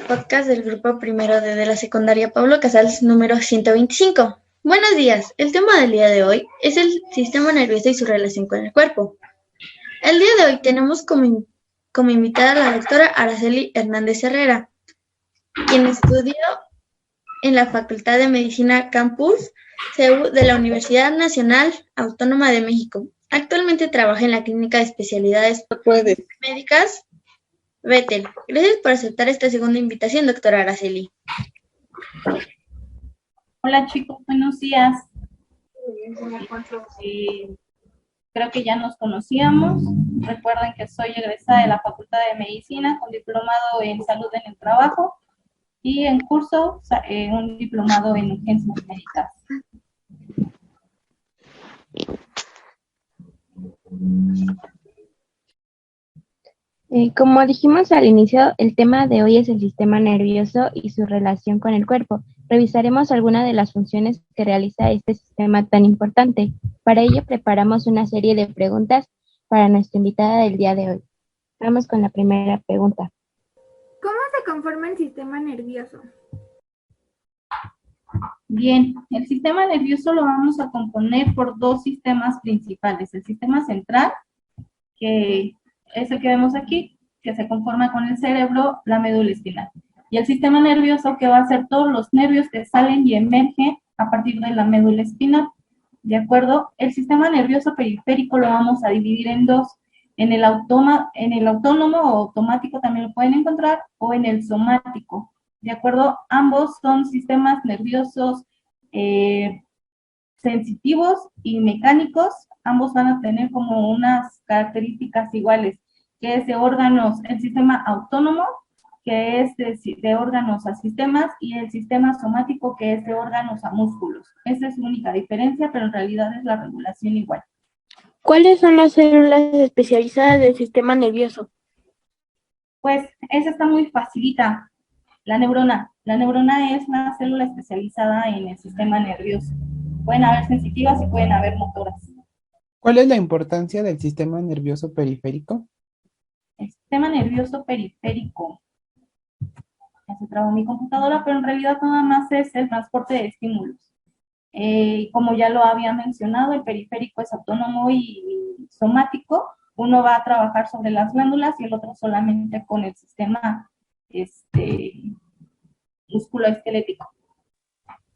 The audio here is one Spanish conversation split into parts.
podcast del grupo primero D de la secundaria Pablo Casals número 125. Buenos días, el tema del día de hoy es el sistema nervioso y su relación con el cuerpo. El día de hoy tenemos como invitada a la doctora Araceli Hernández Herrera, quien estudió en la Facultad de Medicina Campus CEU de la Universidad Nacional Autónoma de México. Actualmente trabaja en la Clínica de Especialidades Médicas Bethel. Gracias por aceptar esta segunda invitación, doctora Araceli. Hola chicos, buenos días. Creo que ya nos conocíamos. Recuerden que soy egresada de la Facultad de Medicina con diplomado en Salud en el Trabajo y en curso un diplomado en Urgencias Médicas. Como dijimos al inicio, el tema de hoy es el sistema nervioso y su relación con el cuerpo. Revisaremos algunas de las funciones que realiza este sistema tan importante. Para ello preparamos una serie de preguntas para nuestra invitada del día de hoy. Vamos con la primera pregunta. ¿Cómo se conforma el sistema nervioso? Bien, el sistema nervioso lo vamos a componer por dos sistemas principales. El sistema central, que es el que vemos aquí, que se conforma con el cerebro, la médula espinal. Y el sistema nervioso, que va a ser todos los nervios que salen y emergen a partir de la médula espinal. ¿De acuerdo? El sistema nervioso periférico lo vamos a dividir en dos. En el autónomo o automático también lo pueden encontrar, o en el somático. ¿De acuerdo? Ambos son sistemas nerviosos sensitivos y mecánicos. Ambos van a tener como unas características iguales, que es de órganos, el sistema autónomo, que es de órganos a sistemas, y el sistema somático, que es de órganos a músculos. Esa es su única diferencia, pero en realidad es la regulación igual. ¿Cuáles son las células especializadas del sistema nervioso? Pues esa está muy facilita. La neurona. La neurona es una célula especializada en el sistema nervioso. Pueden haber sensitivas y pueden haber motoras. ¿Cuál es la importancia del sistema nervioso periférico? El sistema nervioso periférico. Ya se trabó mi computadora, pero en realidad nada más es el transporte de estímulos. Como ya lo había mencionado, el periférico es autónomo y somático. Uno va a trabajar sobre las glándulas y el otro solamente con el sistema musculoesquelético.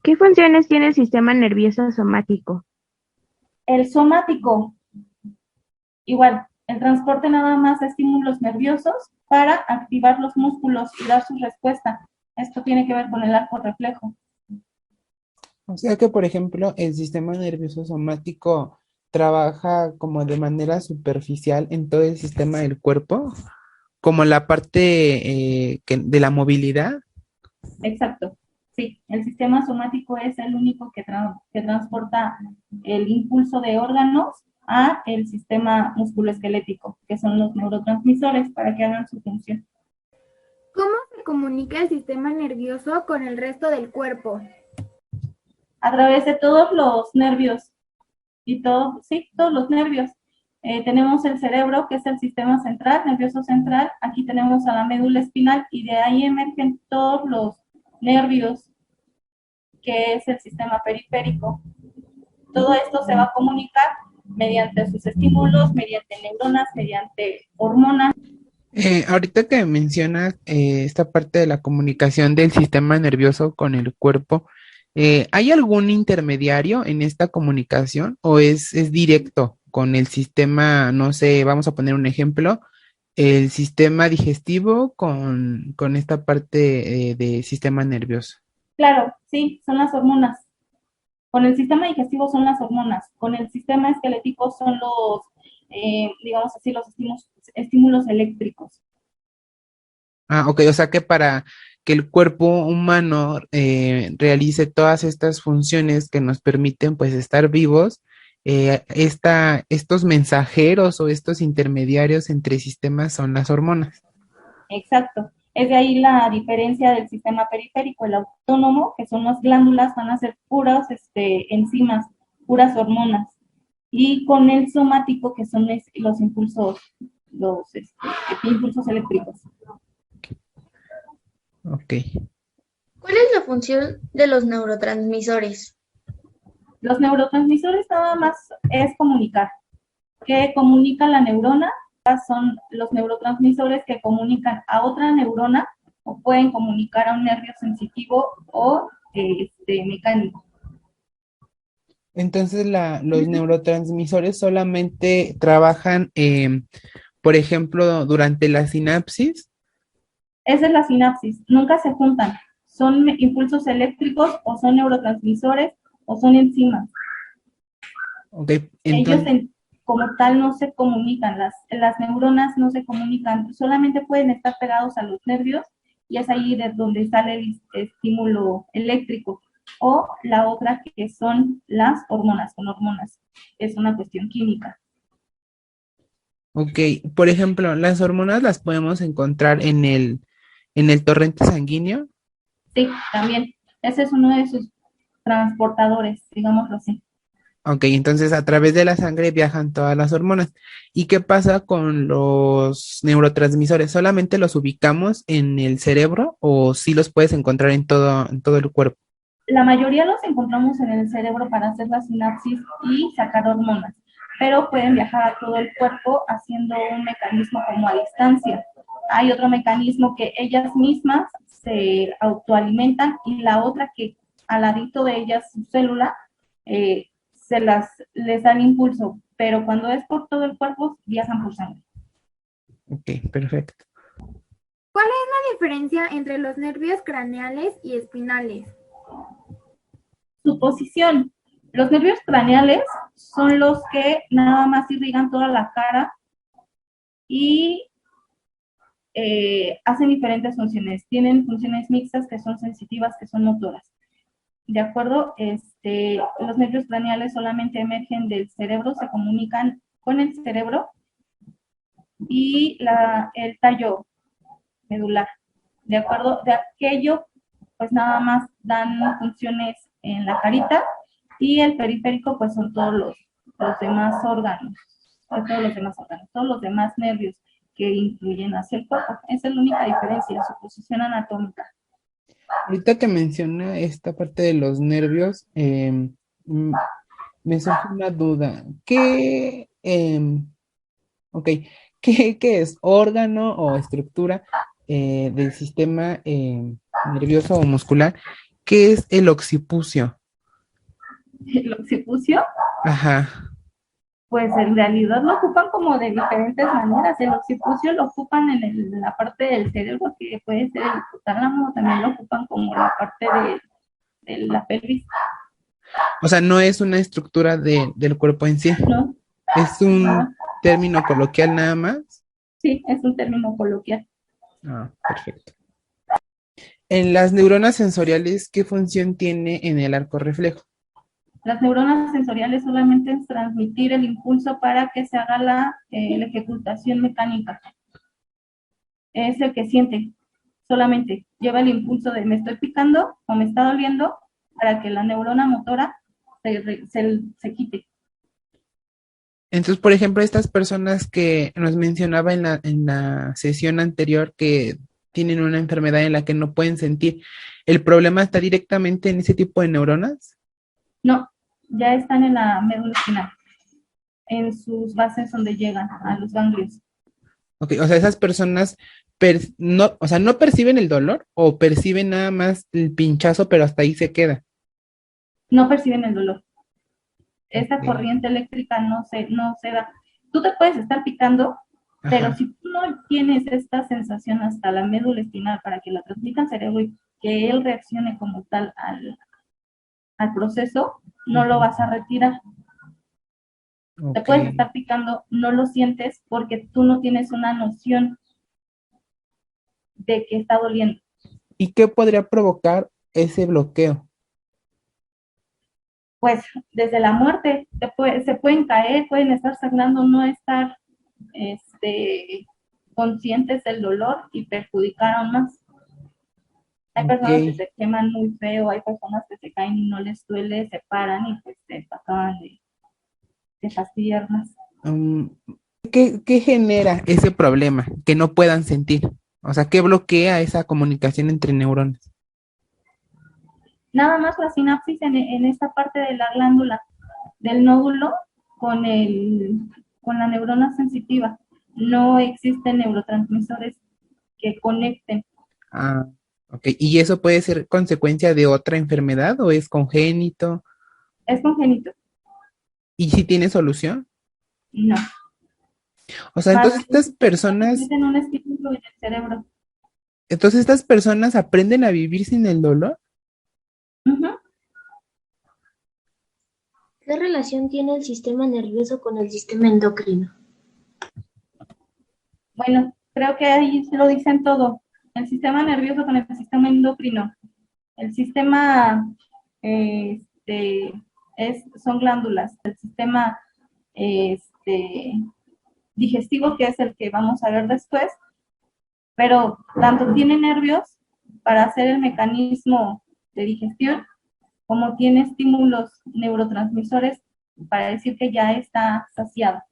¿Qué funciones tiene el sistema nervioso somático? El somático, igual, el transporte nada más de estímulos nerviosos para activar los músculos y dar su respuesta. Esto tiene que ver con el arco reflejo. O sea que, por ejemplo, el sistema nervioso somático trabaja como de manera superficial en todo el sistema del cuerpo, como la parte de la movilidad. Exacto. Sí, el sistema somático es el único que transporta el impulso de órganos a el sistema musculoesquelético, que son los neurotransmisores, para que hagan su función. ¿Cómo se comunica el sistema nervioso con el resto del cuerpo? A través de todos los nervios y todos los nervios. Tenemos el cerebro, que es el sistema central, nervioso central. Aquí tenemos a la médula espinal y de ahí emergen todos los nervios, que es el sistema periférico. Todo esto se va a comunicar mediante sus estímulos, mediante neuronas, mediante hormonas. Ahorita que mencionas esta parte de la comunicación del sistema nervioso con el cuerpo, ¿hay algún intermediario en esta comunicación o es directo con el sistema, no sé, vamos a poner un ejemplo, el sistema digestivo con esta parte de sistema nervioso? Claro, sí, son las hormonas. Con el sistema digestivo son las hormonas. Con el sistema esquelético son los, digamos así, los estímulos eléctricos. Ah, ok, o sea que para que el cuerpo humano realice todas estas funciones que nos permiten pues estar vivos, estos mensajeros o estos intermediarios entre sistemas son las hormonas. Exacto. Es de ahí la diferencia del sistema periférico. El autónomo, que son las glándulas, van a ser puras enzimas, puras hormonas. Y con el somático, que son los impulsos, impulsos eléctricos. Ok. ¿Cuál es la función de los neurotransmisores? Los neurotransmisores nada más es comunicar. ¿Qué comunica la neurona? Son los neurotransmisores que comunican a otra neurona o pueden comunicar a un nervio sensitivo o mecánico. Entonces los neurotransmisores solamente trabajan, por ejemplo, durante la sinapsis. Esa es la sinapsis, nunca se juntan. Son impulsos eléctricos o son neurotransmisores o son enzimas. Ok, Ellos entonces, como tal no se comunican, las neuronas no se comunican, solamente pueden estar pegados a los nervios y es ahí de donde sale el estímulo eléctrico. O la otra que son las hormonas, con hormonas, es una cuestión química. ok, por ejemplo, las hormonas las podemos encontrar en el torrente sanguíneo. Sí, también, ese es uno de sus transportadores, digámoslo así. Ok, entonces a través de la sangre viajan todas las hormonas. ¿Y qué pasa con los neurotransmisores? ¿Solamente los ubicamos en el cerebro o sí los puedes encontrar en todo el cuerpo? La mayoría los encontramos en el cerebro para hacer la sinapsis y sacar hormonas, pero pueden viajar a todo el cuerpo haciendo un mecanismo como a distancia. Hay otro mecanismo que ellas mismas se autoalimentan y la otra que al ladito de ellas, su célula, les dan impulso, pero cuando es por todo el cuerpo, viajan por sangre. Ok, perfecto. ¿Cuál es la diferencia entre los nervios craneales y espinales? Su posición. Los nervios craneales son los que nada más irrigan toda la cara y hacen diferentes funciones. Tienen funciones mixtas que son sensitivas, que son motoras. ¿De acuerdo? Los nervios craneales solamente emergen del cerebro, se comunican con el cerebro y el tallo medular. ¿De acuerdo? De aquello, pues nada más dan funciones en la carita y el periférico, pues son todos los demás órganos, todos los demás nervios que influyen hacia el cuerpo. Esa es la única diferencia, su posición anatómica. Ahorita que menciona esta parte de los nervios, mm, me surge una duda. Ok, qué es órgano o estructura del sistema nervioso o muscular? ¿Qué es el occipucio? El occipucio, Ajá, pues en realidad lo ocupan como de diferentes maneras. El occipucio lo ocupan en la parte del cerebro, que puede ser el hipotálamo, también lo ocupan como la parte de la pelvis, o sea, no es una estructura del cuerpo en sí, ¿no? es No, un término coloquial nada más. sí, es un término coloquial. Ah, perfecto. En las neuronas sensoriales, ¿qué función tiene en el arco reflejo? Las neuronas sensoriales solamente es transmitir el impulso para que se haga la ejecutación mecánica. Es el que siente, solamente lleva el impulso de me estoy picando o me está doliendo para que la neurona motora se quite. Entonces, por ejemplo, estas personas que nos mencionaba en la sesión anterior que tienen una enfermedad en la que no pueden sentir, ¿el problema está directamente en ese tipo de neuronas? No, ya están en la médula espinal, en sus bases donde llegan a los ganglios. Ok, o sea, esas personas no, o sea, no perciben el dolor o perciben nada más el pinchazo, pero hasta ahí se queda. No perciben el dolor. Esta Ok, corriente eléctrica no se da. Tú te puedes estar picando, pero ajá, si tú no tienes esta sensación hasta la médula espinal para que la transmita al cerebro y que él reaccione como tal al proceso, no lo ujú, vas a retirar. Te ok. puedes estar picando, no lo sientes porque tú no tienes una noción de que está doliendo. ¿Y qué podría provocar ese bloqueo? Pues desde la muerte se pueden caer, pueden estar sangrando, no estar conscientes del dolor y perjudicar aún más. Hay Ok. personas que se queman muy feo, hay personas que se caen y no les duele, se paran y pues se acaban de fastidiar más. mm, qué genera ese problema? Que no puedan sentir. O sea, ¿qué bloquea esa comunicación entre neuronas? Nada más la sinapsis en esta parte de la glándula del nódulo con, con la neurona sensitiva. No existen neurotransmisores que conecten. Ah, ok. ¿Y eso puede ser consecuencia de otra enfermedad o es congénito? ¿Es congénito? ¿Y si tiene solución? No. O sea, Más necesitan un estímulo en el cerebro. entonces estas personas aprenden a vivir sin el dolor. Ujú. ¿Qué relación tiene el sistema nervioso con el sistema endocrino? Bueno, creo que ahí lo dicen todo. El sistema nervioso con el sistema endocrino. El sistema son glándulas. El sistema este, digestivo, que es el que vamos a ver después, pero tanto tiene nervios para hacer el mecanismo de digestión, como tiene estímulos neurotransmisores para decir que ya está saciado,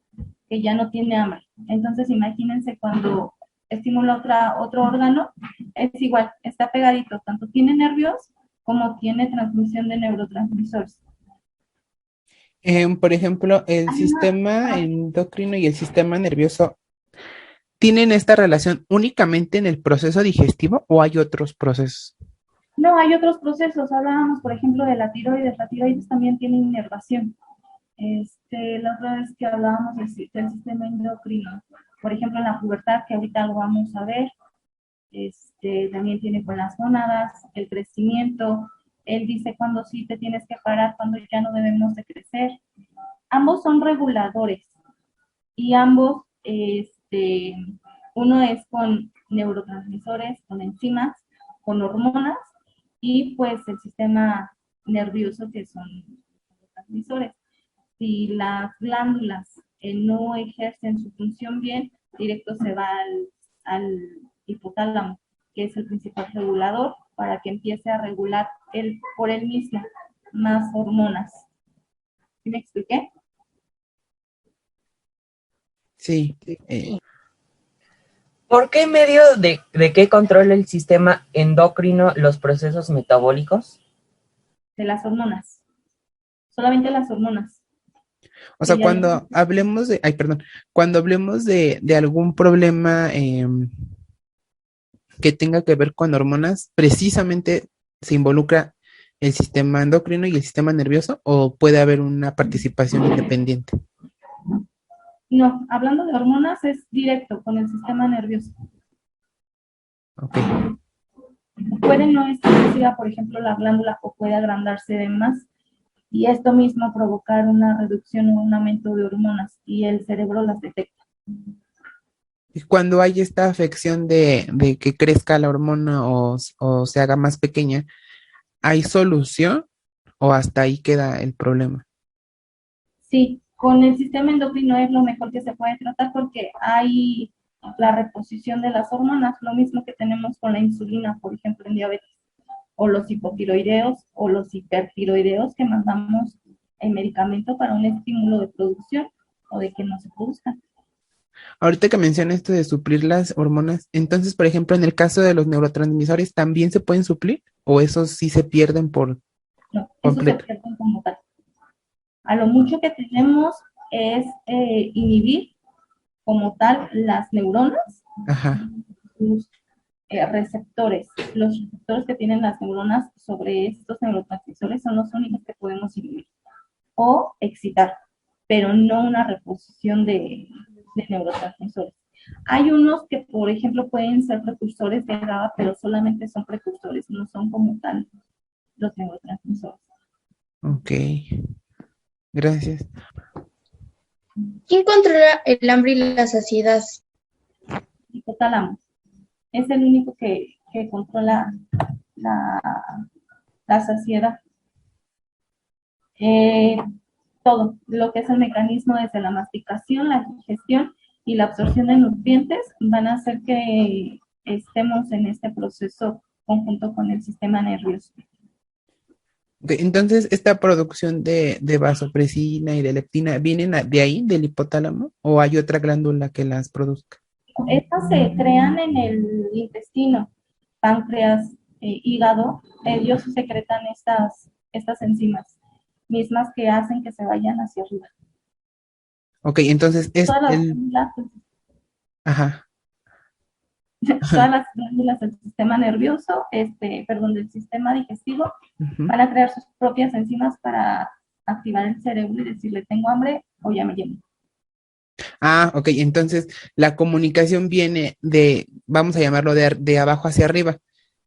que ya no tiene hambre. Entonces, imagínense cuando estimula otro órgano, es igual, está pegadito, tanto tiene nervios como tiene transmisión de neurotransmisores. Por ejemplo, el sistema endocrino y el sistema nervioso tienen esta relación únicamente en el proceso digestivo o hay otros procesos. No, hay otros procesos. Hablábamos, por ejemplo, de la tiroides. La tiroides también tiene inervación. La otra vez que hablábamos del sistema endocrino, por ejemplo, en la pubertad, que ahorita lo vamos a ver, también tiene con las gónadas, el crecimiento. Él dice cuando sí te tienes que parar, cuando ya no debemos de crecer. Ambos son reguladores y ambos, uno es con neurotransmisores, con enzimas, con hormonas y pues el sistema nervioso que son neurotransmisores. Si las glándulas no ejercen su función bien, directo se va al hipotálamo, que es el principal regulador, para que empiece a regular por él mismo más hormonas. ¿Sí me expliqué? Sí. ¿Por qué medio de qué controla el sistema endocrino los procesos metabólicos? De las hormonas. Solamente las hormonas. O sea, cuando hablemos de, cuando hablemos de algún problema que tenga que ver con hormonas, precisamente se involucra el sistema endocrino y el sistema nervioso, o puede haber una participación independiente. No, hablando de hormonas es directo con el sistema nervioso. Ok. Puede no estar, por ejemplo, la glándula o puede agrandarse de más y esto mismo provocar una reducción o un aumento de hormonas y el cerebro las detecta. Y cuando hay esta afección de que crezca la hormona o se haga más pequeña, ¿hay solución o hasta ahí queda el problema? Sí, con el sistema endocrino es lo mejor que se puede tratar porque hay la reposición de las hormonas, lo mismo que tenemos con la insulina, por ejemplo, en diabetes, o los hipotiroideos o los hipertiroideos que mandamos el medicamento para un estímulo de producción o de que no se produzcan. Ahorita que menciona esto de suplir las hormonas, entonces, por ejemplo, en el caso de los neurotransmisores, ¿también se pueden suplir? ¿O esos sí se pierden por completo? Eso se pierden como tal. A lo mucho que tenemos es inhibir como tal las neuronas, sus receptores. Los receptores que tienen las neuronas sobre estos neurotransmisores son los únicos que podemos inhibir o excitar, pero no una reposición de neurotransmisores. Hay unos que, por ejemplo, pueden ser precursores de GABA, pero solamente son precursores, no son como tal los neurotransmisores. Ok, gracias. ¿Quién controla el hambre y la saciedad? Hipotálamo. Es el único que controla la saciedad. Todo lo que es el mecanismo desde la masticación, la digestión y la absorción de nutrientes van a hacer que estemos en este proceso conjunto con el sistema nervioso. Okay, entonces, ¿esta producción de vasopresina y de leptina vienen de ahí, del hipotálamo, o hay otra glándula que las produzca? estas se crean en el intestino, páncreas, hígado, ellos secretan estas enzimas mismas que hacen que se vayan hacia arriba. Ok, entonces es Todas las el... glándulas, Ajá. todas las glándulas del sistema nervioso, del sistema digestivo, Ujú. van a crear sus propias enzimas para activar el cerebro y decirle tengo hambre o ya me lleno. Ah, ok, entonces la comunicación viene de, vamos a llamarlo de abajo hacia arriba.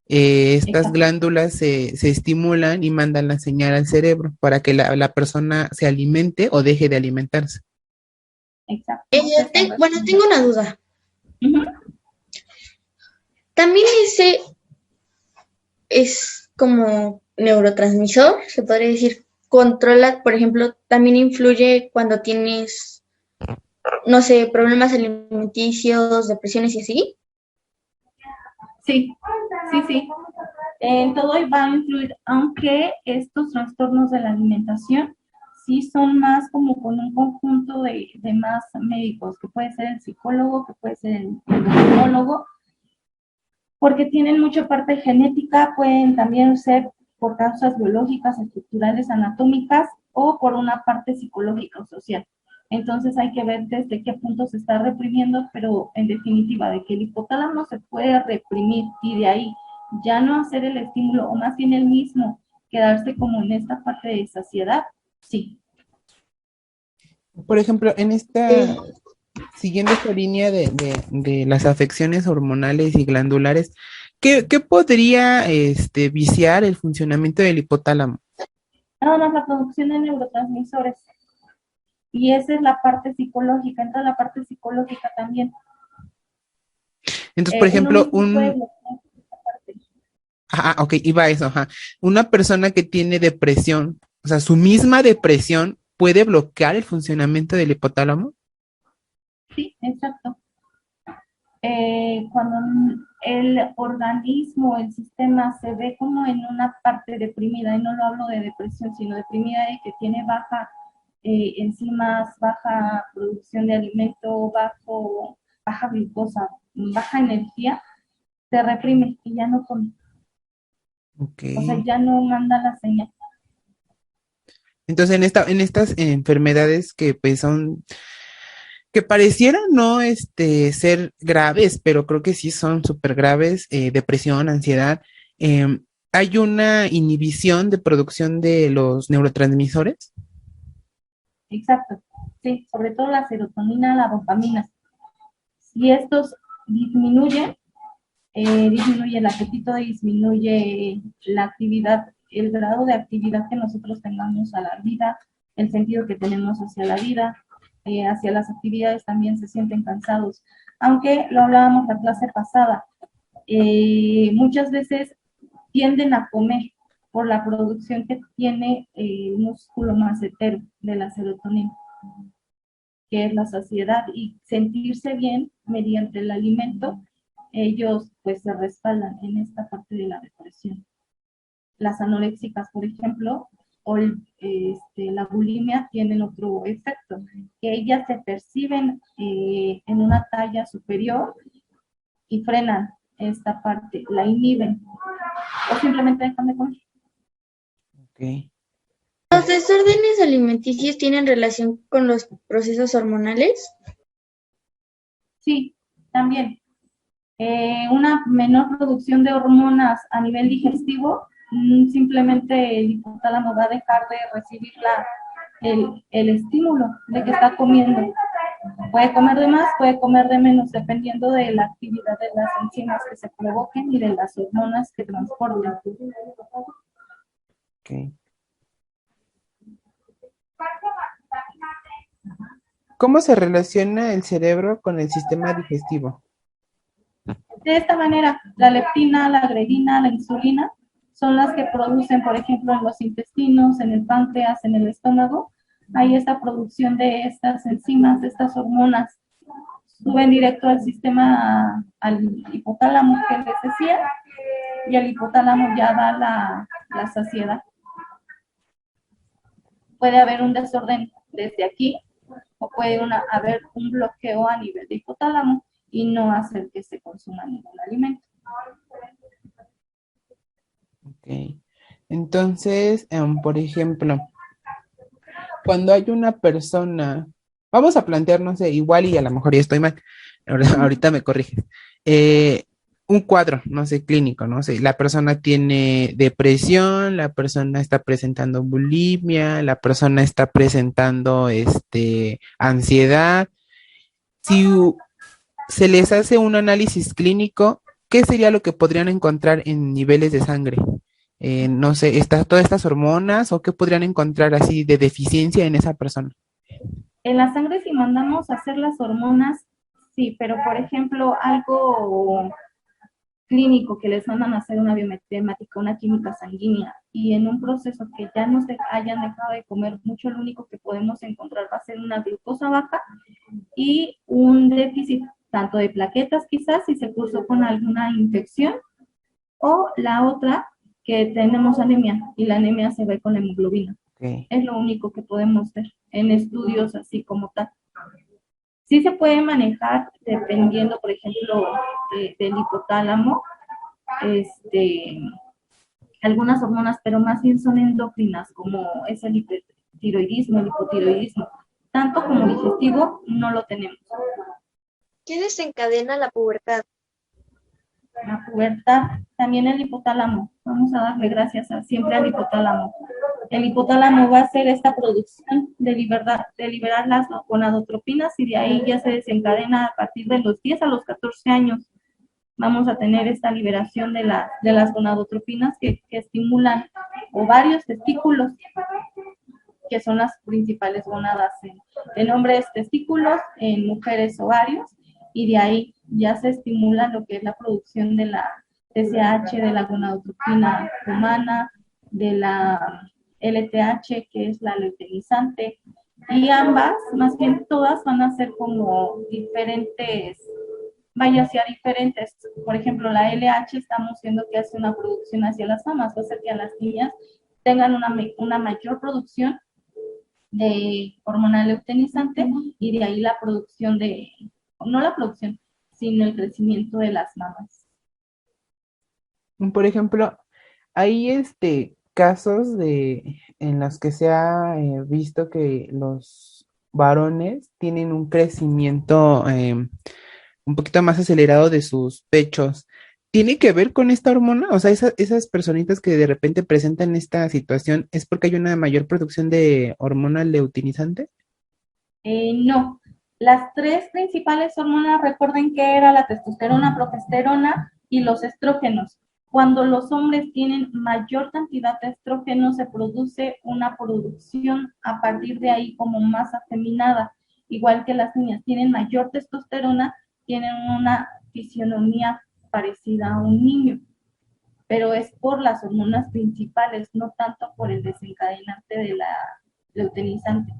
Estas Exacto. glándulas se estimulan y mandan la señal al cerebro para que la persona se alimente o deje de alimentarse. Exacto. Bueno, tengo una duda. Ujú. También ese es como neurotransmisor, se podría decir, controla, por ejemplo, también influye cuando tienes, no sé, problemas alimenticios, depresiones y así. Sí, sí, sí. En todo va a influir, aunque estos trastornos de la alimentación sí son más como con un conjunto de más médicos, que puede ser el psicólogo, que puede ser el endocrinólogo, porque tienen mucha parte genética, pueden también ser por causas biológicas, estructurales, anatómicas o por una parte psicológica o social. Entonces hay que ver desde qué punto se está reprimiendo, pero en definitiva de que el hipotálamo se puede reprimir y de ahí ya no hacer el estímulo o más bien el mismo quedarse como en esta parte de saciedad, sí. Por ejemplo, en esta, siguiendo esta línea de las afecciones hormonales y glandulares, ¿qué podría viciar el funcionamiento del hipotálamo? Nada más la producción de neurotransmisores. Y esa es la parte psicológica, entra la parte psicológica también. Entonces, por Uno ejemplo, mismo puede bloquear esa parte. ok, iba a eso, ajá. Una persona que tiene depresión, o sea, su misma depresión puede bloquear el funcionamiento del hipotálamo. Sí, exacto. Cuando el organismo, el sistema se ve como en una parte deprimida, y no lo hablo de depresión, sino deprimida de que tiene baja enzimas, baja producción de alimento, baja glucosa, baja energía, se reprime y ya no come. Ok. O sea, ya no manda la señal. Entonces, en estas enfermedades que pues son, que parecieran no ser graves, pero creo que sí son súper graves, depresión, ansiedad, hay una inhibición de producción de los neurotransmisores. Exacto. Sí, sobre todo la serotonina, la dopamina. Si estos disminuyen, disminuye el apetito, disminuye la actividad, el grado de actividad que nosotros tengamos a la vida, el sentido que tenemos hacia la vida, hacia las actividades también se sienten cansados. Aunque lo hablábamos la clase pasada, muchas veces tienden a comer por la producción que tiene el músculo macetero de la serotonina, que es la saciedad, y sentirse bien mediante el alimento, ellos pues se respaldan en esta parte de la depresión. Las anoréxicas, por ejemplo, o la bulimia tienen otro efecto, que ellas se perciben en una talla superior y frenan esta parte, la inhiben o simplemente dejan de comer. Ok. ¿Los desórdenes alimenticios tienen relación con los procesos hormonales? Sí, también. Una menor producción de hormonas a nivel digestivo, simplemente el hipotálamo va a dejar de recibir el estímulo de que está comiendo. Puede comer de más, puede comer de menos, dependiendo de la actividad de las enzimas que se provoquen y de las hormonas que transporten. Ok. ¿Cómo se relaciona el cerebro con el sistema digestivo? De esta manera, la leptina, la grelina, la insulina son las que producen, por ejemplo, en los intestinos, en el páncreas, en el estómago. Hay esta producción de estas enzimas, de estas hormonas, suben directo al sistema, al hipotálamo que les decía, y el hipotálamo ya da la saciedad. Puede haber un desorden desde aquí o puede haber un bloqueo a nivel de hipotálamo y no hacer que se consuma ningún alimento. Ok. Entonces, por ejemplo, cuando hay una persona, vamos a plantear, no sé, igual y a lo mejor ya estoy mal, ahorita me corriges. Eh, un cuadro, no sé, clínico, no sé, la persona tiene depresión, la persona está presentando bulimia, la persona está presentando ansiedad. Si se les hace un análisis clínico, ¿qué sería lo que podrían encontrar en niveles de sangre? No sé, todas estas hormonas o qué podrían encontrar así de deficiencia en esa persona. En la sangre, si mandamos a hacer las hormonas, sí, pero por ejemplo, algo clínico que les mandan a hacer una biometría hemática, una química sanguínea, y en un proceso que ya no se hayan dejado de comer mucho, lo único que podemos encontrar va a ser una glucosa baja y un déficit tanto de plaquetas quizás si se cursó con alguna infección, o la otra que tenemos anemia y la anemia se ve con la hemoglobina. Okay. Es lo único que podemos ver en estudios así como tal. Sí se puede manejar dependiendo, por ejemplo, del hipotálamo, algunas hormonas, pero más bien son endocrinas, como es el hipertiroidismo, el hipotiroidismo. Tanto como digestivo no lo tenemos. ¿Qué desencadena la pubertad? La pubertad, también el hipotálamo. Vamos a darle gracias siempre al hipotálamo. El hipotálamo va a hacer esta producción de liberar las gonadotropinas y de ahí ya se desencadena a partir de los 10 a los 14 años. Vamos a tener esta liberación de las gonadotropinas que estimulan ovarios, testículos, que son las principales gonadas en hombres testículos, en mujeres ovarios, y de ahí ya se estimula lo que es la producción de la TSH, de la gonadotropina humana, de la LTH, que es la luteinizante, y ambas, más bien todas, van a ser como diferentes, vaya hacia diferentes. Por ejemplo, la LH estamos viendo que hace una producción hacia las mamas, va a hacer que a las niñas tengan una mayor producción de hormona luteinizante y de ahí la producción no la producción, sino el crecimiento de las mamas. Por ejemplo, hay casos en los que se ha visto que los varones tienen un crecimiento un poquito más acelerado de sus pechos. ¿Tiene que ver con esta hormona? O sea, esas personitas que de repente presentan esta situación, ¿es porque hay una mayor producción de hormona luteinizante? No. Las tres principales hormonas, recuerden que era la testosterona, progesterona y los estrógenos. Cuando los hombres tienen mayor cantidad de estrógenos, se produce una producción a partir de ahí como más afeminada. Igual que las niñas tienen mayor testosterona, tienen una fisionomía parecida a un niño, pero es por las hormonas principales, no tanto por el desencadenante de la luteinizante,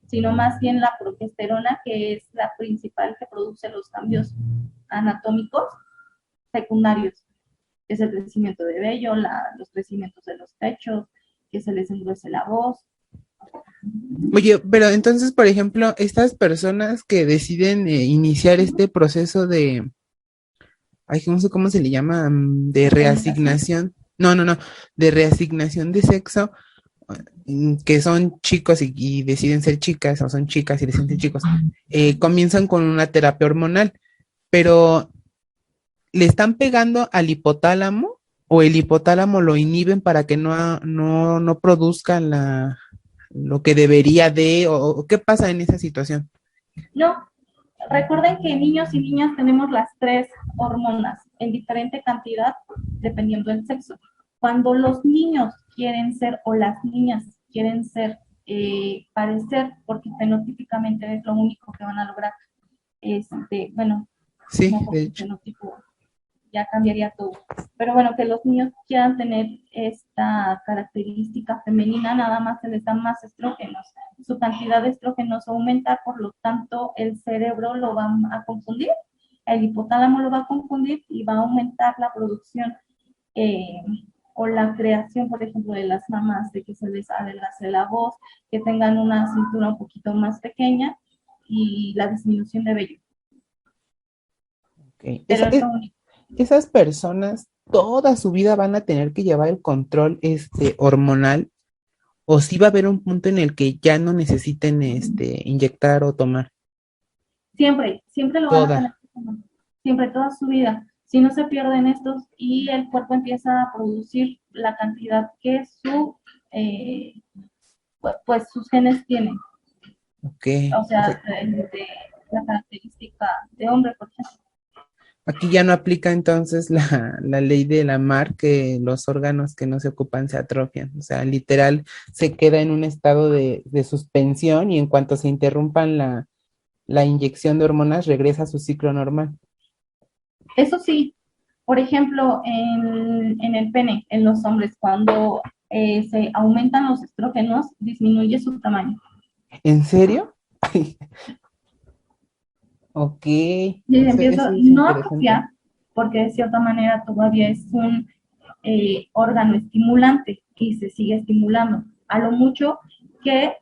sino más bien la progesterona, que es la principal que produce los cambios anatómicos secundarios, que es el crecimiento de vello, los crecimientos de los pechos, que se les endurece la voz. Oye, pero entonces, por ejemplo, estas personas que deciden iniciar este proceso de, ay, no sé cómo se le llama, de reasignación, no, de reasignación de sexo, que son chicos y deciden ser chicas, o son chicas y deciden ser chicos, comienzan con una terapia hormonal, pero ¿le están pegando al hipotálamo o el hipotálamo lo inhiben para que no produzca lo que debería o qué pasa en esa situación? No, recuerden que niños y niñas tenemos las tres hormonas en diferente cantidad dependiendo del sexo. Cuando los niños quieren ser o las niñas quieren ser, parecer, porque fenotípicamente es lo único que van a lograr, bueno, Sí, no de porque hecho. fenotipo ya cambiaría todo. Pero bueno, que los niños quieran tener esta característica femenina, nada más se les dan más estrógenos. Su cantidad de estrógenos aumenta, por lo tanto, el cerebro lo va a confundir, el hipotálamo lo va a confundir y va a aumentar la producción o la creación, por ejemplo, de las mamás, de que se les adelgace la voz, que tengan una cintura un poquito más pequeña y la disminución de vello. Ok. pero es lo único. Esas personas toda su vida van a tener que llevar el control hormonal, o si va a haber un punto en el que ya no necesiten inyectar o tomar. Siempre lo van a tener Toda. que tomar, siempre, toda su vida. Si no se pierden estos y el cuerpo empieza a producir la cantidad que eh, pues sus genes tienen, Ok. o sea, de la característica de hombre, por ejemplo. Aquí ya no aplica entonces la ley de Lamarck, que los órganos que no se ocupan se atrofian. O sea, literal se queda en un estado de suspensión y en cuanto se interrumpan la inyección de hormonas regresa a su ciclo normal. Eso sí, por ejemplo, en el pene, en los hombres, cuando se aumentan los estrógenos, disminuye su tamaño. ¿En serio? Ok, Y eso empieza es no a interesante. atrofiar, porque de cierta manera todavía es un órgano estimulante y se sigue estimulando. A lo mucho que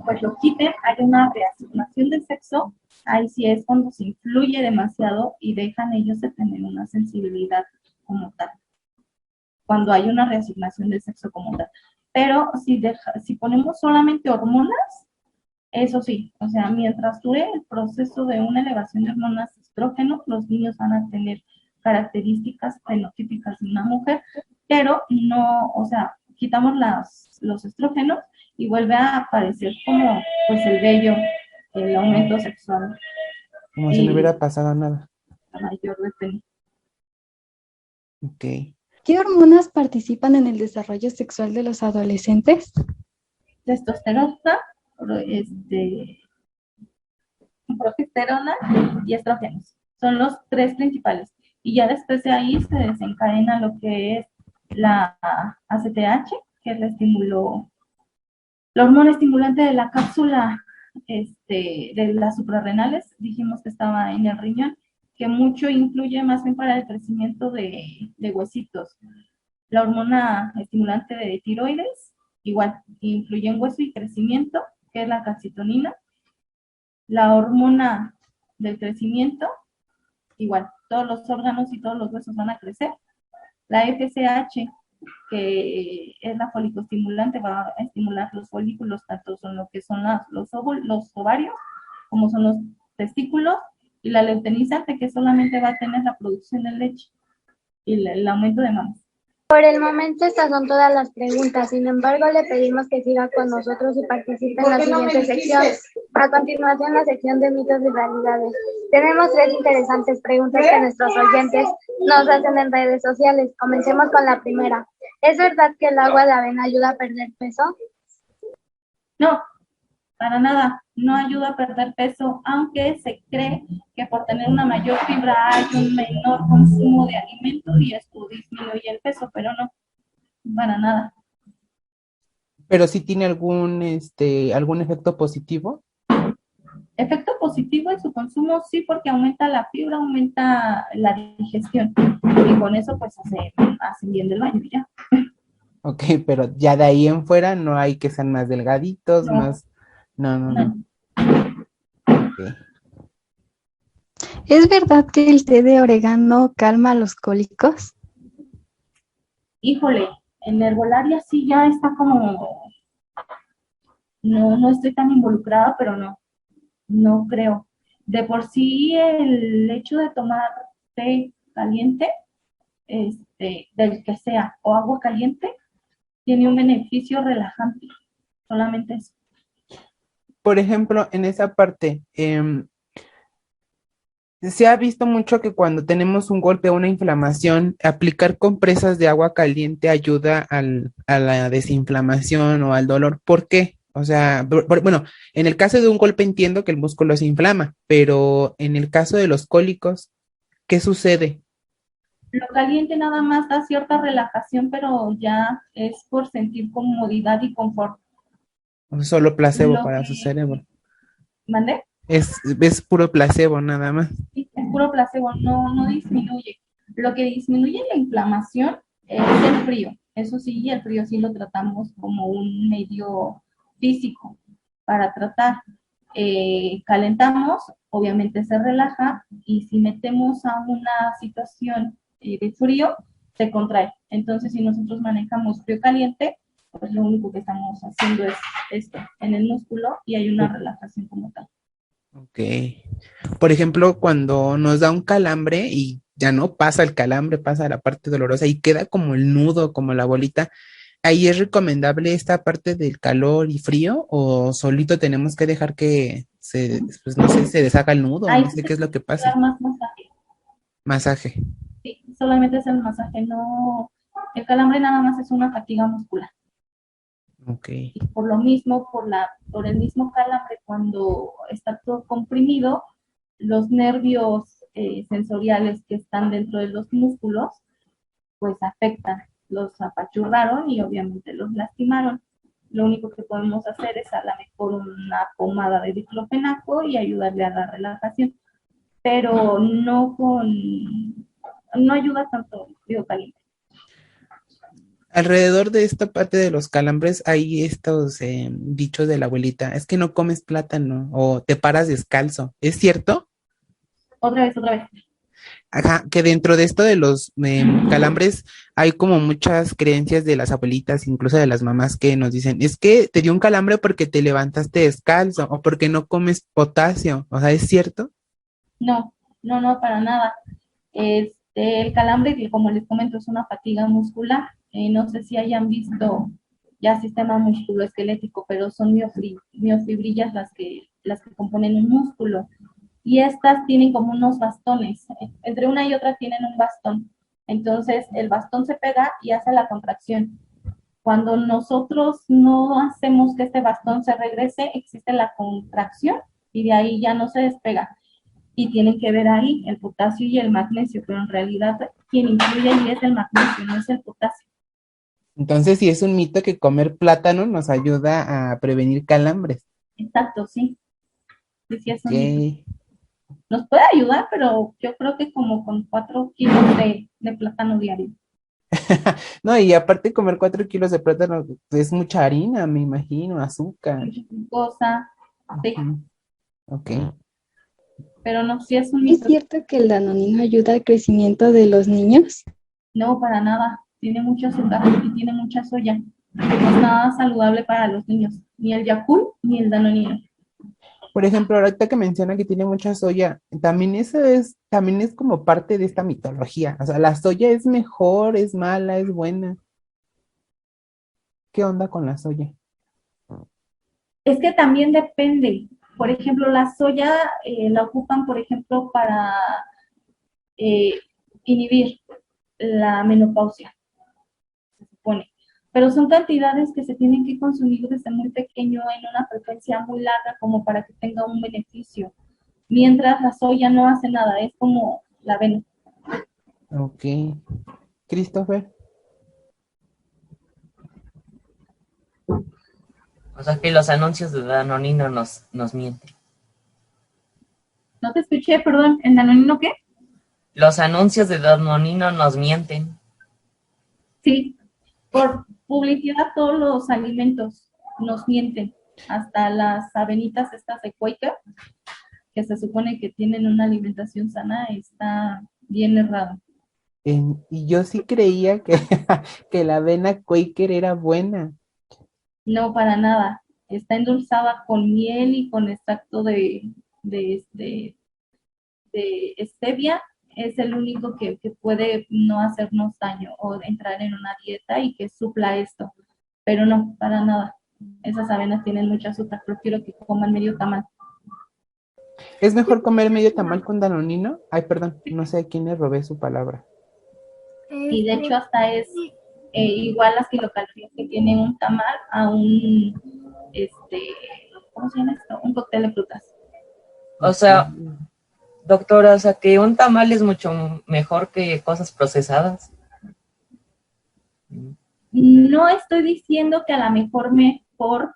pues lo quiten, hay una reasignación del sexo, ahí sí es cuando se influye demasiado y dejan ellos de tener una sensibilidad como tal, cuando hay una reasignación del sexo como tal. Pero si ponemos solamente hormonas, eso sí, o sea, mientras dure el proceso de una elevación de hormonas estrógeno, los niños van a tener características fenotípicas de una mujer, pero no, o sea, quitamos los estrógenos y vuelve a aparecer como pues el vello, el aumento sexual Como si no y hubiera pasado nada. la mayor de pene. Ok. ¿Qué hormonas participan en el desarrollo sexual de los adolescentes? Testosterona, progesterona y estrógenos. Son los tres principales. Y ya después de ahí se desencadena lo que es la ACTH, que es la hormona estimulante de la cápsula de las suprarrenales. Dijimos que estaba en el riñón, que mucho influye más bien para el crecimiento de huesitos. La hormona estimulante de tiroides, igual, influye en hueso y crecimiento, que es la calcitonina. La hormona del crecimiento, igual, todos los órganos y todos los huesos van a crecer. La FSH, que es la folicoestimulante, va a estimular los folículos, tanto son lo que son los ovarios, como son los testículos, y la luteinizante, que solamente va a tener la producción de leche y el aumento de mamas. Por el momento estas son todas las preguntas, sin embargo le pedimos que siga con nosotros y participe en la siguiente sección. A continuación la sección de mitos y realidades. Tenemos 3 interesantes preguntas que nuestros oyentes nos hacen en redes sociales. Comencemos con la primera. ¿Es verdad que el agua de avena ayuda a perder peso? No, para nada, no ayuda a perder peso, aunque se cree que por tener una mayor fibra hay un menor consumo de alimentos y esto disminuye el peso, pero no, para nada. Pero sí tiene algún efecto positivo. Efecto positivo en su consumo, sí, porque aumenta la fibra, aumenta la digestión y con eso pues hacen bien del baño ya. Ok, pero ya de ahí en fuera no hay que ser más delgaditos, No, más. No. no. Ok. ¿Es verdad que el té de orégano calma los cólicos? Híjole, en herbolaria sí ya está como, no estoy tan involucrada, pero no creo. De por sí el hecho de tomar té caliente, del que sea, o agua caliente, tiene un beneficio relajante, solamente eso. Por ejemplo, en esa parte, se ha visto mucho que cuando tenemos un golpe o una inflamación, aplicar compresas de agua caliente ayuda a la desinflamación o al dolor. ¿Por qué? O sea, bueno, en el caso de un golpe entiendo que el músculo se inflama, pero en el caso de los cólicos, ¿qué sucede? Lo caliente nada más da cierta relajación, pero ya es por sentir comodidad y confort. ¿O solo placebo Lo para su que, cerebro? ¿Mandé? Es puro placebo nada más. Sí, es puro placebo, no disminuye. Lo que disminuye la inflamación es el frío. Eso sí, el frío sí lo tratamos como un medio físico para tratar, calentamos, obviamente se relaja, y si metemos a una situación de frío, se contrae. Entonces, si nosotros manejamos frío caliente, pues lo único que estamos haciendo es esto en el músculo y hay una relajación como tal. Ok. Por ejemplo, cuando nos da un calambre y ya no pasa el calambre, pasa la parte dolorosa y queda como el nudo, como la bolita, ¿ahí es recomendable esta parte del calor y frío o solito tenemos que dejar que pues no sé, se deshaga el nudo, Ahí no sé se qué es lo que puede dar pase? más masaje. Masaje. Sí, solamente es el masaje, no, el calambre nada más es una fatiga muscular. Ok. Y por lo mismo, por el mismo calambre, cuando está todo comprimido, los nervios sensoriales que están dentro de los músculos, pues afectan, los apachurraron y obviamente los lastimaron. Lo único que podemos hacer es a lo mejor una pomada de diclofenaco y ayudarle a la relajación, pero no ayuda tanto el frío caliente. Alrededor de esta parte de los calambres hay estos dichos de la abuelita, es que no comes plátano o te paras descalzo, ¿es cierto? Otra vez. Ajá, que dentro de esto de los calambres hay como muchas creencias de las abuelitas, incluso de las mamás que nos dicen, es que te dio un calambre porque te levantaste descalzo o porque no comes potasio, o sea, ¿es cierto? No, para nada. El calambre, como les comento, es una fatiga muscular. No sé si hayan visto ya sistema musculoesquelético, pero son miofibrillas las que componen un músculo. Y estas tienen como unos bastones. Entre una y otra tienen un bastón. Entonces, el bastón se pega y hace la contracción. Cuando nosotros no hacemos que este bastón se regrese, existe la contracción y de ahí ya no se despega. Y tienen que ver ahí el potasio y el magnesio, pero en realidad quien influye ahí es el magnesio, no es el potasio. Entonces, sí es un mito que comer plátano nos ayuda a prevenir calambres. Exacto, sí. Sí, es un mito. Ok. Nos puede ayudar, pero yo creo que como con 4 kilos de plátano diario. No, y aparte comer 4 kilos de plátano es mucha harina, me imagino, azúcar. Mucha glucosa, sí, Ujú. Ok. pero no, sí es un ¿Es mito. cierto que el danonino ayuda al crecimiento de los niños? No, para nada. Tiene mucho azúcar y tiene mucha soya. No es nada saludable para los niños. Ni el Yakult ni el Danonino. Por ejemplo, ahorita que menciona que tiene mucha soya, también es como parte de esta mitología. O sea, la soya es mejor, es mala, es buena. ¿Qué onda con la soya? Es que también depende. Por ejemplo, la soya la ocupan, por ejemplo, para eh, inhibir la menopausia, se supone. Pero son cantidades que se tienen que consumir desde muy pequeño en una frecuencia muy larga como para que tenga un beneficio. Mientras la soya no hace nada, es como la avena. Ok. Christopher. O sea que los anuncios de Danonino nos mienten. No te escuché, perdón, ¿en Danonino qué? Los anuncios de Danonino nos mienten. Sí, por publicidad todos los alimentos nos mienten, hasta las avenitas estas de Quaker, que se supone que tienen una alimentación sana, está bien errado. Y yo sí creía que, que la avena Quaker era buena. No, para nada. Está endulzada con miel y con extracto de, de stevia. Es el único que puede no hacernos daño o entrar en una dieta y que supla esto. Pero no, para nada. Esas avenas tienen mucha azúcar. Prefiero que coman medio tamal. ¿Es mejor comer medio tamal con danonino? Ay, perdón, no sé a quién le robé su palabra. Y de hecho hasta es igual las kilocalorías que tiene un tamal a ¿cómo se llama esto? Un cóctel de frutas. O sea, doctora, o sea que un tamal es mucho mejor que cosas procesadas. No estoy diciendo que a lo mejor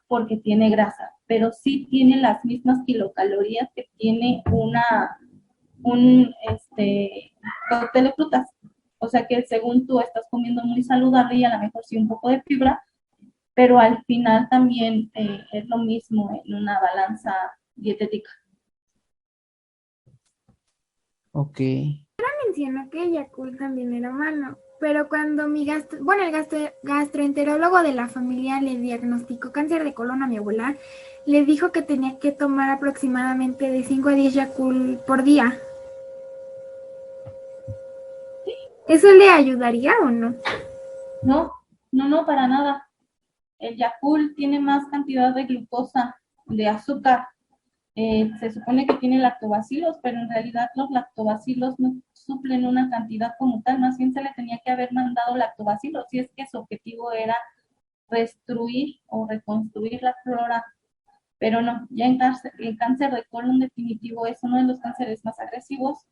porque tiene grasa, pero sí tiene las mismas kilocalorías que tiene un cóctel de frutas. O sea que según tú estás comiendo muy saludable y a lo mejor sí un poco de fibra, pero al final también es lo mismo en una balanza dietética. Ok. Mencionó que Yakult también era malo, pero cuando el gastroenterólogo de la familia le diagnosticó cáncer de colon a mi abuela, le dijo que tenía que tomar aproximadamente de 5 a 10 Yakult por día. ¿Eso le ayudaría o no? No, para nada. El Yakult tiene más cantidad de glucosa, de azúcar. Se supone que tiene lactobacilos, pero en realidad los lactobacilos no suplen una cantidad como tal, más bien se le tenía que haber mandado lactobacilos, si es que su objetivo era destruir o reconstruir la flora, pero no, ya el cáncer de colon definitivo es uno de los cánceres más agresivos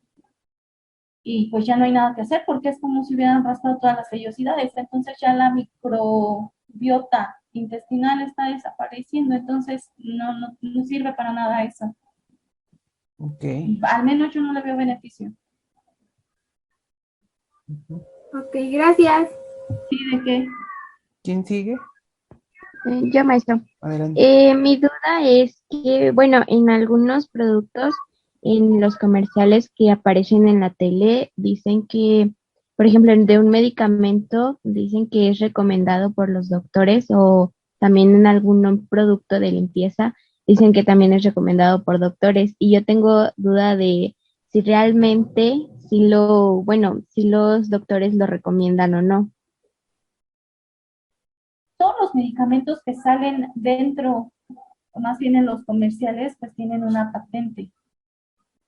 y pues ya no hay nada que hacer porque es como si hubieran raspado todas las vellosidades, entonces ya la microbiota intestinal está desapareciendo, entonces no sirve para nada eso. Ok. Al menos yo no le veo beneficio. Ok, gracias. ¿Sí de qué? ¿Quién sigue? Yo, maestro. Adelante. Mi duda es que, bueno, en algunos productos, en los comerciales que aparecen en la tele, dicen que, por ejemplo, de un medicamento, dicen que es recomendado por los doctores o también en algún producto de limpieza, dicen que también es recomendado por doctores. Y yo tengo duda de si realmente, si los doctores lo recomiendan o no. Todos los medicamentos que salen dentro, o más bien en los comerciales, pues tienen una patente,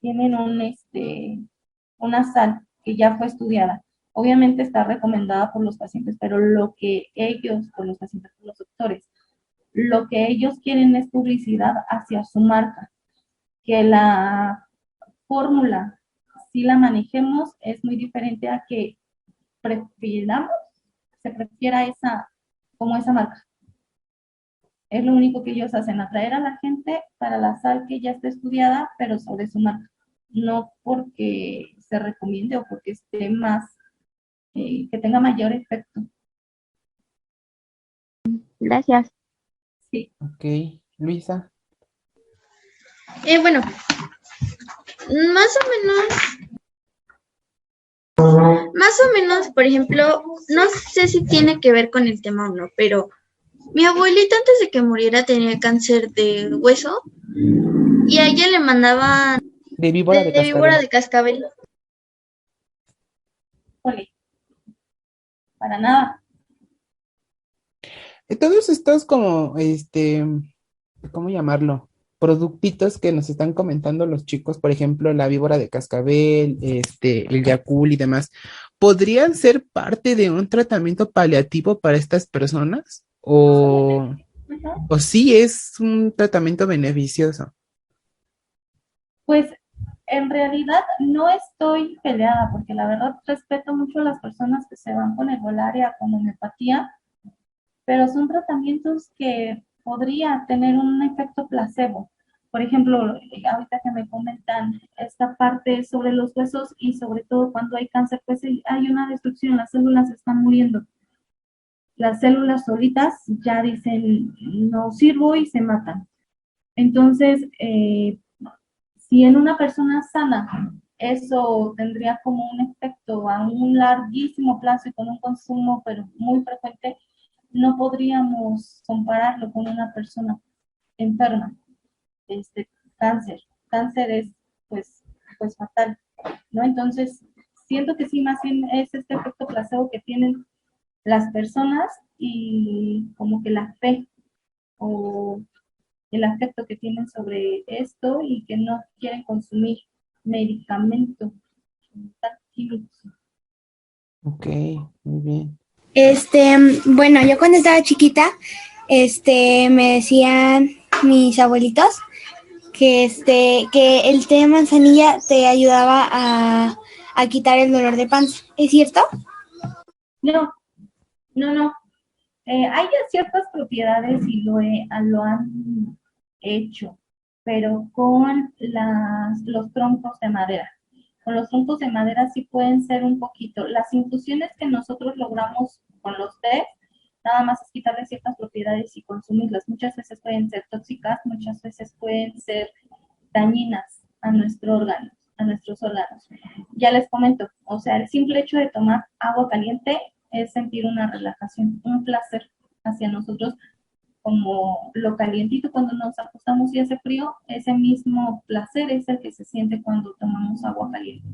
tienen una sal que ya fue estudiada. Obviamente está recomendada por los pacientes, pero lo que ellos, por los pacientes, por los doctores, lo que ellos quieren es publicidad hacia su marca. Que la fórmula, si la manejemos, es muy diferente a que se prefiera como esa marca. Es lo único que ellos hacen, atraer a la gente para la sal que ya está estudiada, pero sobre su marca. No porque se recomiende o porque esté más, que tenga mayor efecto. Gracias. Sí. Ok. Luisa. Bueno, más o menos, por ejemplo, no sé si tiene que ver con el tema o no, pero mi abuelita antes de que muriera tenía cáncer de hueso y a ella le mandaban De víbora de cascabel. víbora de cascabel. Ole. Para nada. Todos estos como, ¿cómo llamarlo? Productitos que nos están comentando los chicos, por ejemplo, la víbora de cascabel, el Yakult y demás, ¿podrían ser parte de un tratamiento paliativo para estas personas? ¿O sí es un tratamiento beneficioso? Pues en realidad no estoy peleada, porque la verdad respeto mucho a las personas que se van con herbolaria, con homeopatía, pero son tratamientos que podría tener un efecto placebo. Por ejemplo, ahorita que me comentan esta parte sobre los huesos y sobre todo cuando hay cáncer, pues hay una destrucción, las células están muriendo. Las células solitas ya dicen no sirvo y se matan. Entonces, si en una persona sana eso tendría como un efecto a un larguísimo plazo y con un consumo pero muy frecuente, no podríamos compararlo con una persona enferma. Cáncer es pues fatal, ¿no? Entonces, siento que sí, más bien es este efecto placebo que tienen las personas y como que la fe o el afecto que tienen sobre esto y que no quieren consumir medicamento tan químicos. Ok, muy bien. Bueno, yo cuando estaba chiquita, me decían mis abuelitos que el té de manzanilla te ayudaba a quitar el dolor de panza. ¿Es cierto? No. Hay ciertas propiedades y lo han hecho, pero con los troncos de madera. Con los troncos de madera sí pueden ser un poquito. Las infusiones que nosotros logramos con los té, nada más es quitarle ciertas propiedades y consumirlas. Muchas veces pueden ser tóxicas, muchas veces pueden ser dañinas a nuestros órganos. Ya les comento, o sea, el simple hecho de tomar agua caliente es sentir una relajación, un placer hacia nosotros, como lo calientito cuando nos acostamos y hace frío, ese mismo placer es el que se siente cuando tomamos agua caliente.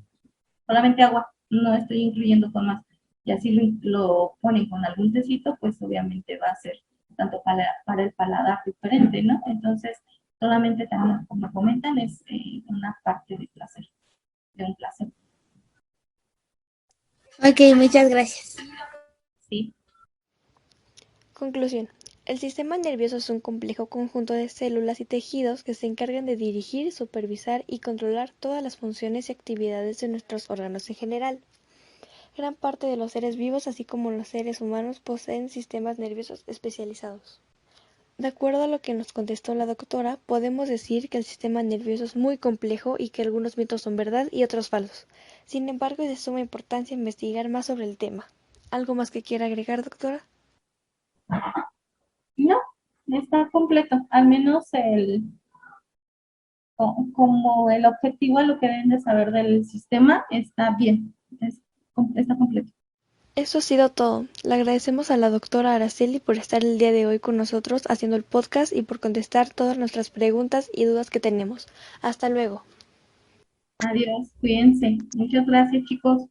Solamente agua, no estoy incluyendo con más. Y así lo ponen con algún tecito, pues obviamente va a ser tanto para el paladar diferente, ¿no? Entonces, solamente también, como comentan, es una parte de placer, de un placer. Ok, muchas gracias. Sí. Conclusión. El sistema nervioso es un complejo conjunto de células y tejidos que se encargan de dirigir, supervisar y controlar todas las funciones y actividades de nuestros órganos en general. Gran parte de los seres vivos, así como los seres humanos, poseen sistemas nerviosos especializados. De acuerdo a lo que nos contestó la doctora, podemos decir que el sistema nervioso es muy complejo y que algunos mitos son verdad y otros falsos. Sin embargo, es de suma importancia investigar más sobre el tema. ¿Algo más que quiera agregar, doctora? No, está completo, al menos como el objetivo a lo que deben de saber del sistema está bien, está completo. Eso ha sido todo. Le agradecemos a la doctora Araceli por estar el día de hoy con nosotros haciendo el podcast y por contestar todas nuestras preguntas y dudas que tenemos. Hasta luego. Adiós, cuídense. Muchas gracias, chicos.